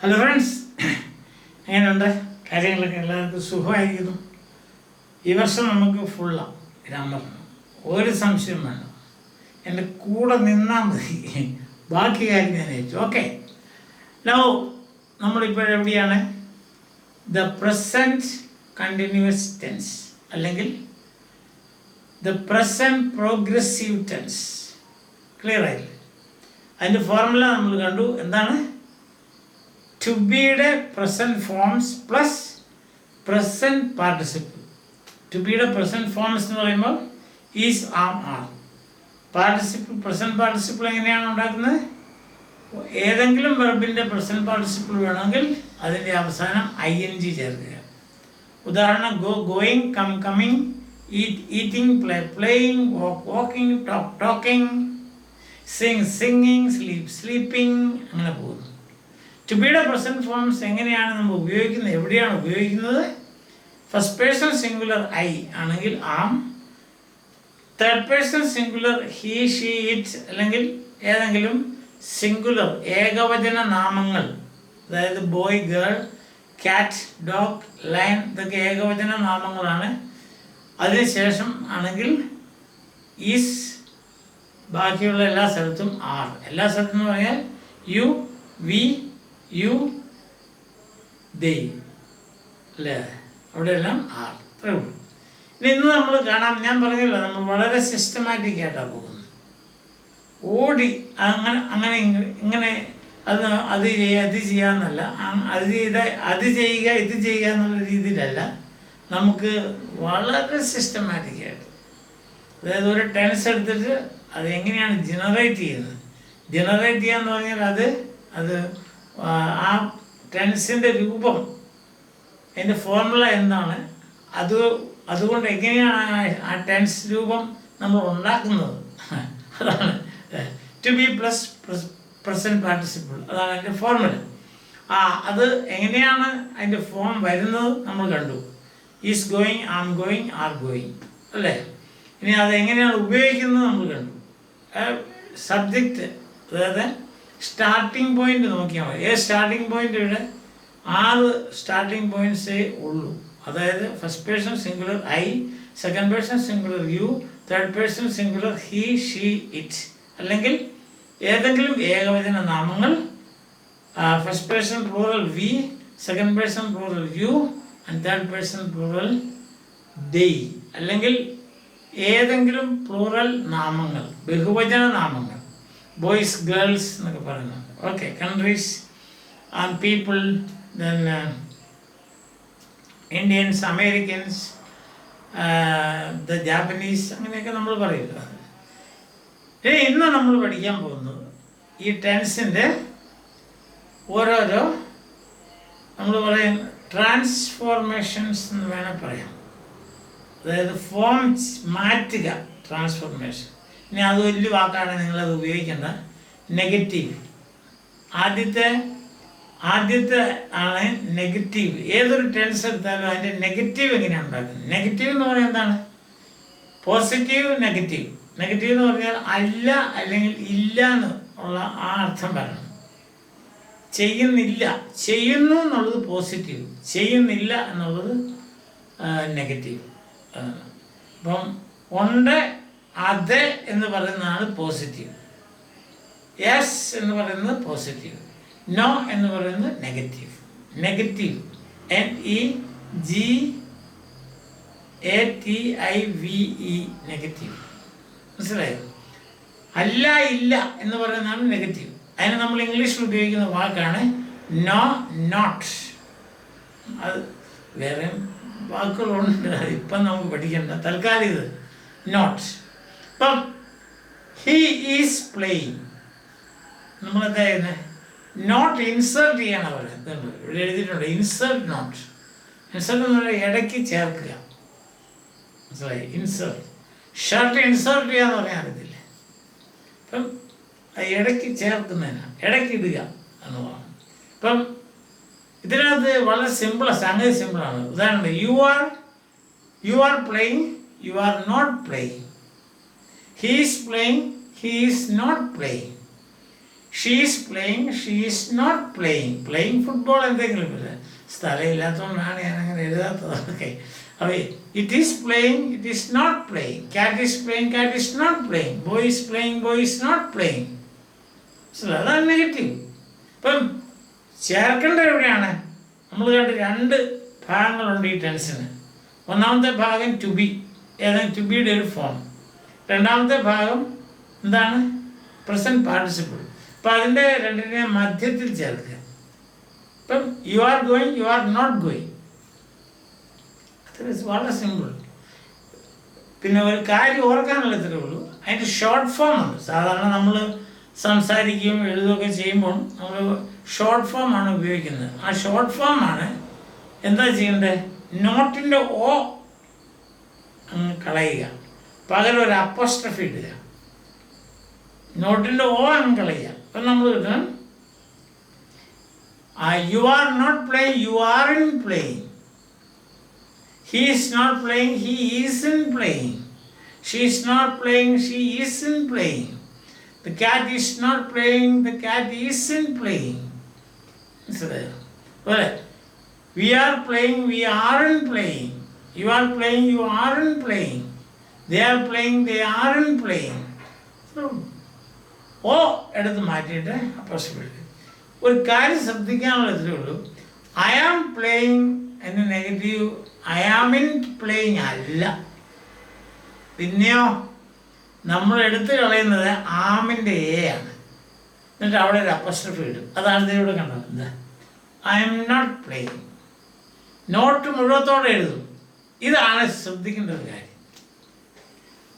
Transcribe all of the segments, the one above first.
Hello friends, എങ്ങനെയുണ്ട് കാര്യങ്ങളൊക്കെ? എല്ലാവർക്കും സുഖമായിരിക്കുന്നു. ഈ വർഷം നമുക്ക് ഫുള്ളാണ് ഗ്രാമറിന്, ഒരു സംശയം വേണം. എൻ്റെ കൂടെ നിന്നാൽ മതി, ബാക്കി കാര്യം ഞാൻ ഏറ്റു. ഓക്കെ, നൗ നമ്മളിപ്പോഴെവിടെയാണ്? ദ പ്രസൻറ്റ് കണ്ടിന്യൂസ് ടെൻസ് അല്ലെങ്കിൽ the present progressive tense. Clear ആയില്ലേ? അതിൻ്റെ ഫോർമുല നമ്മൾ കണ്ടു. എന്താണ്? ടു ബിയുടെ present forms plus present participle. To ബിയുടെ പ്രസൻറ്റ് ഫോംസ് എന്ന് പറയുമ്പോൾ is, am, are. Participle, present participle എങ്ങനെയാണ് ഉണ്ടാക്കുന്നത്? ഏതെങ്കിലും വെർബിൻ്റെ പ്രസൻറ്റ് പാർട്ടിസിപ്പിൾ വേണമെങ്കിൽ അതിൻ്റെ അവസാനം ING ചേർക്കുക. ഉദാഹരണം, go, going, come, coming, eat, eating, play, playing, walk, walking, talk, talking, sing, singing, sleep, sleeping, അങ്ങനെ പോകുന്നു. ടു ബിയുടെ പ്രസൻറ്റ് ഫോംസ് എങ്ങനെയാണ് നമ്മൾ ഉപയോഗിക്കുന്നത്? എവിടെയാണ് ഉപയോഗിക്കുന്നത്? ഫസ്റ്റ് പേഴ്സൺ സിംഗുലർ ഐ ആണെങ്കിൽ am, third person singular he, she, it, അല്ലെങ്കിൽ ഏതെങ്കിലും സിംഗുലർ ഏകവചന നാമങ്ങൾ, അതായത് boy, girl, cat, dog, lion, ഇതൊക്കെ ഏകവചന നാമങ്ങളാണ്. അതിനുശേഷം ആണെങ്കിൽ ഈസ്, ബാക്കിയുള്ള എല്ലാ സ്ഥലത്തും ആർ. എല്ലാ സ്ഥലത്തും എന്ന് പറഞ്ഞാൽ യു, വി, യു, ദേ, അല്ലേ? അവിടെയെല്ലാം ആർ. അത്രേ ഉള്ളൂ. ഇന്ന് നമ്മൾ കാണാം, ഞാൻ പറഞ്ഞല്ലോ, നമ്മൾ വളരെ സിസ്റ്റമാറ്റിക് ആയിട്ടാണ് പോകുന്നത്. ഓടി അങ്ങനെ ഇങ്ങനെ അത് ചെയ്യാന്നല്ല, അത് ചെയ്യുക ഇത് ചെയ്യുക എന്നുള്ള രീതിയിലല്ല. നമുക്ക് വളരെ സിസ്റ്റമാറ്റിക് ആയിട്ട്, അതായത് ഒരു ടെൻസ് എടുത്തിട്ട് അത് എങ്ങനെയാണ് ജനറേറ്റ് ചെയ്യുന്നത്. ജനറേറ്റ് ചെയ്യാന്ന് പറഞ്ഞാൽ അത് ആ ടെൻസിൻ്റെ രൂപം, അതിൻ്റെ ഫോർമുല എന്താണ്, അതുകൊണ്ട് എങ്ങനെയാണ് ആ ടെൻസ് രൂപം നമ്മൾ ഉണ്ടാക്കുന്നത്, അതാണ് to be plus present participle. അതാണ് അതിൻ്റെ ഫോർമുല. അത് എങ്ങനെയാണ് അതിൻ്റെ ഫോം വരുന്നത് നമ്മൾ കണ്ടു. Is going, am going, are going, അല്ലേ? ഇനി അതെങ്ങനെയാണ് ഉപയോഗിക്കുന്നത് നമ്മൾ കണ്ടു. സബ്ജക്റ്റ്, അതായത് സ്റ്റാർട്ടിംഗ് പോയിന്റ് നോക്കിയാൽ മതി. സ്റ്റാർട്ടിംഗ് പോയിന്റ് ഇവിടെ 6 സ്റ്റാർട്ടിംഗ് പോയിന്റ്സേ ഉള്ളൂ. അതായത് first person singular I, second person singular you, third person singular he, she, it, അല്ലെങ്കിൽ ഏതെങ്കിലും ഏകവചന നാമങ്ങൾ, first person plural we, second person plural you, and third person plural they, അല്ലെങ്കിൽ ഏതെങ്കിലും പ്ലൂറൽ നാമങ്ങൾ, ബഹുവചന നാമങ്ങൾ, ബോയ്സ്, ഗേൾസ് എന്നൊക്കെ പറയുന്നുണ്ട്. Okay, countries and people, then Indians, Americans, the Japanese, അങ്ങനെയൊക്കെ നമ്മൾ പറയില്ല. ഇന്ന് നമ്മൾ പഠിക്കാൻ പോകുന്നത് ഈ ടെൻസിൻ്റെ ഓരോരോ നമ്മൾ പറയും ട്രാൻസ്ഫോർമേഷൻസ് എന്ന് വേണം പറയാം. അതായത് ഫോം മാറ്റുക, ട്രാൻസ്ഫോർമേഷൻ. ഇനി അത് വലിയ വാക്കാണ്, നിങ്ങളത് ഉപയോഗിക്കേണ്ട. നെഗറ്റീവ്, ആദ്യത്തെ ആണ് നെഗറ്റീവ്. ഏതൊരു ടെൻസ് എടുത്താലും അതിൻ്റെ നെഗറ്റീവ് എങ്ങനെയാണ് ഉണ്ടാക്കുന്നത്? നെഗറ്റീവ് എന്ന് പറയുന്നത് എന്താണ്? Positive, negative. നെഗറ്റീവ് എന്ന് പറഞ്ഞാൽ അല്ല അല്ലെങ്കിൽ ഇല്ല എന്ന് ഉള്ള ആ അർത്ഥം വരണം. ചെയ്യുന്നില്ല, ചെയ്യുന്നു എന്നുള്ളത് പോസിറ്റീവ്, ചെയ്യുന്നില്ല എന്നുള്ളത് നെഗറ്റീവ്. അപ്പം ഉണ്ട്, അത് എന്ന് പറയുന്നതാണ് പോസിറ്റീവ്. യെസ് എന്ന് പറയുന്നത് പോസിറ്റീവ്. നോ എന്ന് പറയുന്നത് നെഗറ്റീവ്. Negative, NEGATIVE, negative. മനസ്സിലായോ? അല്ല, ഇല്ല എന്ന് പറയുന്നതാണ് നെഗറ്റീവ്. അതിന് നമ്മൾ ഇംഗ്ലീഷിൽ ഉപയോഗിക്കുന്ന വാക്കാണ് നോ, നോട്ട്. അത് വേറെ വാക്കുകളുണ്ട്, ഇപ്പം നമുക്ക് പഠിക്കേണ്ട. തൽക്കാലം ഇത് നോട്ട്. ഇപ്പം ഹി ഈസ് പ്ലേയിങ്, നമ്മളെന്താ ചെയ്യുന്നത്? നോട്ട് ഇൻസേർട്ട് ചെയ്യണം. അവർ ഇവിടെ എഴുതിയിട്ടുണ്ട് ഇൻസേർട്ട് നോട്ട്. ഇൻസേർട്ട് എന്ന് പറഞ്ഞാൽ ഇടയ്ക്ക് ചേർക്കുക, മനസ്സിലായി? ഇൻസേർട്ട്, ഷർട്ട് ഇൻസേർട്ട് ചെയ്യാന്ന് പറയാൻ അറിയത്തില്ലേ? ഇപ്പം ഇടയ്ക്ക് ചേർക്കുന്നതിനാണ്, ഇടയ്ക്ക് ഇടുക എന്ന് പറഞ്ഞു. ഇപ്പം ഇതിനകത്ത് വളരെ സിമ്പിളാണ്, സംഗതി സിമ്പിളാണ്. ഉദാഹരണം, you are playing, you are not playing. He is playing, he is not playing. She is playing, she is not playing. Playing football എന്തെങ്കിലും ഇല്ല, സ്ഥലമില്ലാത്തതുകൊണ്ടാണ് ഞാൻ അങ്ങനെ എഴുതാത്തത്. ഓക്കെ, അപ്പോൾ it is playing, it is not playing. Cat is playing, cat is not playing. Boy is playing, boy is not playing. അതാണ് negative. ഇപ്പം ചേർക്കേണ്ട എവിടെയാണ്? നമ്മൾ കണ്ട് രണ്ട് ഭാഗങ്ങളുണ്ട് ഈ ടെൻസിന്. ഒന്നാമത്തെ ഭാഗം ടു ബി, ഏതാണ് ടു ബിയുടെ ഒരു ഫോം. രണ്ടാമത്തെ ഭാഗം എന്താണ്? Present participle. അപ്പം അതിൻ്റെ രണ്ടിനെ മധ്യത്തിൽ ചേർക്കുക. ഇപ്പം you are going, you are not going. അത് വളരെ സിമ്പിൾ. പിന്നെ ഒരു കാര്യം ഓർക്കാനുള്ള ഇത്രേ ഉള്ളൂ, അതിൻ്റെ ഷോർട്ട് ഫോം ഉണ്ട്. സാധാരണ നമ്മൾ സംസാരിക്കുകയും എഴുതുകയൊക്കെ ചെയ്യുമ്പോൾ നമ്മൾ ഷോർട്ട് ഫോം ആണ് ഉപയോഗിക്കുന്നത്. ആ ഷോർട്ട് ഫോം ആണ് എന്താ ചെയ്യേണ്ടത്? നോട്ടിൻ്റെ ഓ അങ്ങ് കളയുക, പകരം ഒരു അപ്പോസ്ട്രഫി ഇടുക. നോട്ടിൻ്റെ ഓ അങ്ങ് കളയുക. അപ്പം നമ്മൾ കിട്ടണം you are not playing, you are in playing. He is not playing, he is in playing. She is not playing, she is in playing. The cat is not playing, the cat is in playing. Well, we are playing, we aren't playing. You are playing, you aren't playing. They are playing, they aren't playing. So, എടുത്ത് മാറ്റിയിട്ട് possibility. ഒരു കാര്യം ശ്രദ്ധിക്കാനുള്ള ഇത്രേ ഉള്ളൂ, I am playing എന്ന negative I am in playing അല്ല. പിന്നെയോ നമ്മൾ എടുത്തു കളയുന്നത് ആമിൻ്റെ എ ആണ്. എന്നിട്ട് അവിടെ ഒരു അപ്പോസ്ട്രോഫി ഇടും. അതാണ് ഇവിടെ കണ്ടത്. എന്താ? I am not playing. Not മുഴുവത്തോടെ എഴുതും. ഇതാണ് ശ്രദ്ധിക്കേണ്ട ഒരു കാര്യം.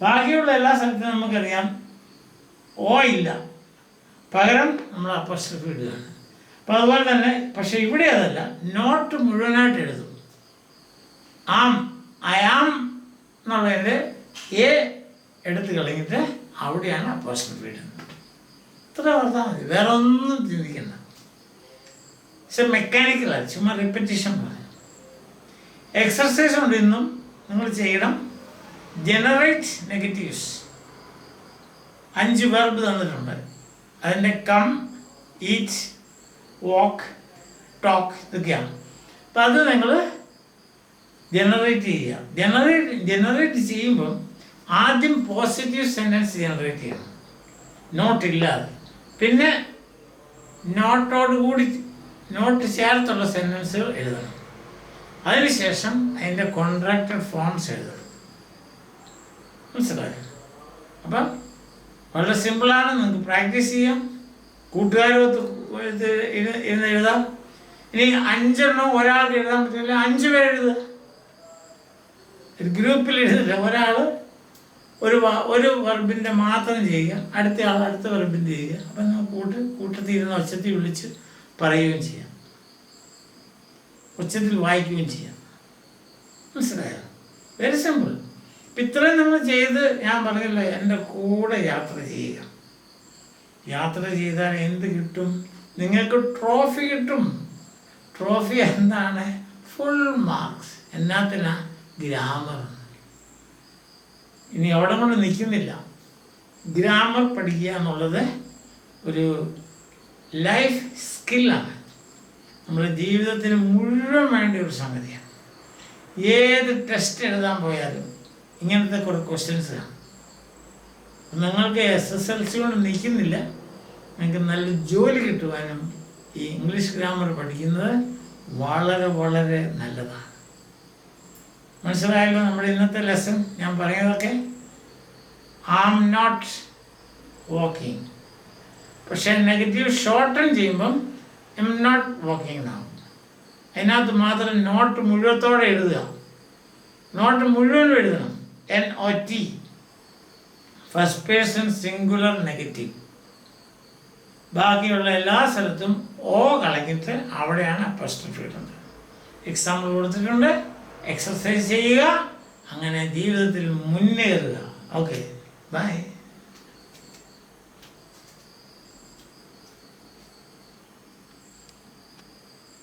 ബാക്കിയുള്ള എല്ലാ സ്ഥലത്തും നമുക്കറിയാം ഓ ഇല്ല, പകരം നമ്മൾ അപ്പോസ്ട്രോഫി ഇടുകയാണ്. അപ്പം അതുപോലെ തന്നെ, പക്ഷെ ഇവിടെ അതല്ല, നോട്ട് മുഴുവനായിട്ട് എഴുതും. ആം, ഐ ആം എന്നുള്ളതിൻ്റെ എ എടുത്ത് കളഞ്ഞിട്ട് അവിടെയാണ് അപ്പോസ്ട്രോഫി ഇടുന്നത്. ഇത്ര ഓർത്താൽ മതി, വേറെ ഒന്നും ചിന്തിക്കണ്ട. പക്ഷെ മെക്കാനിക്കലാണ്, ചുമ്മാ റിപ്പറ്റീഷൻ പോലെ. എക്സർസൈസ് കൊണ്ട് ഇന്നും നിങ്ങൾ ചെയ്യണം. Generate negatives. 5 വെർബ് തന്നിട്ടുണ്ട്. അതിൻ്റെ കം, ഈറ്റ്, വാക്ക്, ടോക്ക് ഇതൊക്കെയാണ്. അപ്പം അത് നിങ്ങൾ ജനറേറ്റ് ചെയ്യുക. ജനറേറ്റ് ചെയ്യുമ്പം ആദ്യം പോസിറ്റീവ് സെൻറ്റൻസ് ജനറേറ്റ് ചെയ്യണം, നോട്ടില്ലാതെ. പിന്നെ നോട്ടോടുകൂടി നോട്ട് ചേർത്തുള്ള സെൻറ്റൻസുകൾ എഴുതണം. അതിനുശേഷം അതിൻ്റെ കോൺട്രാക്റ്റഡ് ഫോംസ് എഴുതണം. മനസ്സിലായോ? അപ്പം വളരെ സിമ്പിളാണ്, നിങ്ങൾക്ക് പ്രാക്ടീസ് ചെയ്യാം. കൂട്ടുകാരൊത്ത് ഇരുന്ന് എഴുതാം. ഇനി 5 എണ്ണം ഒരാൾക്ക് എഴുതാൻ പറ്റില്ല, 5 പേര് എഴുതുക. ഒരു ഗ്രൂപ്പിൽ എഴുതില്ല. ഒരാൾ ഒരു വെർബിൻ്റെ മാത്രം ചെയ്യുക, അടുത്ത ആൾ അടുത്ത വെർബിൻ്റെ ചെയ്യുക. അപ്പം നമുക്ക് കൂട്ടത്തിൽ ഇരുന്ന് ഒച്ചത്തിൽ വിളിച്ച് പറയുകയും ചെയ്യാം, ഒച്ചത്തിൽ വായിക്കുകയും ചെയ്യാം. മനസ്സിലായോ? Very simple. ഇപ്പം ഇത്രയും നമ്മൾ ചെയ്ത്, ഞാൻ പറഞ്ഞില്ല, എൻ്റെ കൂടെ യാത്ര ചെയ്യുക. യാത്ര ചെയ്താൽ എന്ത് കിട്ടും? നിങ്ങൾക്ക് ട്രോഫി കിട്ടും. ട്രോഫി എന്താണ്? Full marks. എന്നാത്തിനാ? ഗ്രാമർ. ഇനി അവിടെ കൊണ്ട് നിൽക്കുന്നില്ല. ഗ്രാമർ പഠിക്കുക എന്നുള്ളത് ഒരു ലൈഫ് സ്കില്ലാണ്. നമ്മുടെ ജീവിതത്തിന് മുഴുവൻ വേണ്ട ഒരു സംഗതിയാണ്. ഏത് ടെസ്റ്റ് എഴുതാൻ പോയാലും ഇങ്ങനത്തെ കുറേ ക്വസ്റ്റ്യൻസ് ആണ്. നിങ്ങൾക്ക് SSLC കൊണ്ട് നിൽക്കുന്നില്ല, നിങ്ങൾക്ക് നല്ല ജോലി കിട്ടുവാനും ഈ ഇംഗ്ലീഷ് ഗ്രാമർ പഠിക്കുന്നത് വളരെ വളരെ നല്ലതാണ്. മനസ്സിലായല്ലോ നമ്മുടെ ഇന്നത്തെ ലെസൺ? ഞാൻ പറയുന്നതൊക്കെ ഐ ആം നോട്ട് വാക്കിംഗ്. പക്ഷേ നെഗറ്റീവ് ഷോർട്ടൺ ചെയ്യുമ്പം ഐ എം നോട്ട് വാക്കിംഗ് എന്നാവും. അതിനകത്ത് മാത്രം നോട്ട് മുഴുവത്തോടെ എഴുതുക. നോട്ട് മുഴുവനും എഴുതണം. NOT, first person singular negative. ബാക്കിയുള്ള എല്ലാ സ്ഥലത്തും ഓ കളഞ്ഞിട്ട് അവിടെയാണ് അപ്പോസ്ട്രോഫി ഇടുന്നത്. എക്സാമ്പിൾ കൊടുത്തിട്ടുണ്ട്. എക്സർസൈസ് ചെയ്യുക, അങ്ങനെ ജീവിതത്തിൽ മുന്നേറുക. Okay, by.